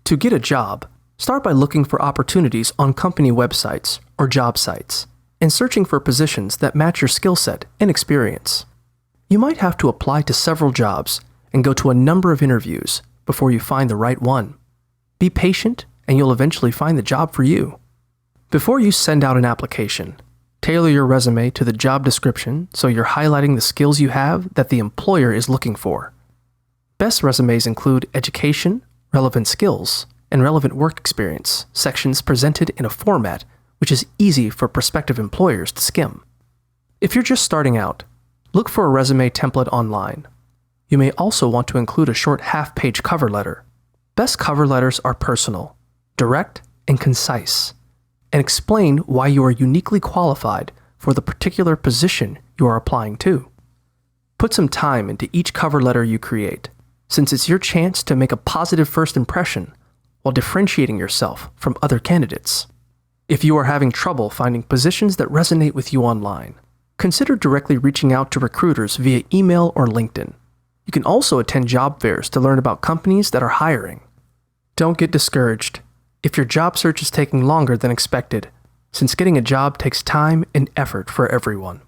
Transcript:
To get a job, start by looking for opportunities on company websites or job sites and searching for positions that match your skill set and experience. You might have to apply to several jobs and go to a number of interviews before you find the right one. Be patient and you'll eventually find the job for you. Before you send out an application, tailor your resume to the job description so you're highlighting the skills you have that the employer is looking for. Best resumes include education, relevant skills, and relevant work experience sections presented in a format which is easy for prospective employers to skim. If you're just starting out, look for a resume template online. You may also want to include a short half-page cover letter. Best cover letters are personal, direct, and concise, and explain why you are uniquely qualified for the particular position you are applying to. Put some time into each cover letter you create, since it's your chance to make a positive first impression while differentiating yourself from other candidates. If you are having trouble finding positions that resonate with you online, consider directly reaching out to recruiters via email or LinkedIn. You can also attend job fairs to learn about companies that are hiring. Don't get discouraged if your job search is taking longer than expected, since getting a job takes time and effort for everyone.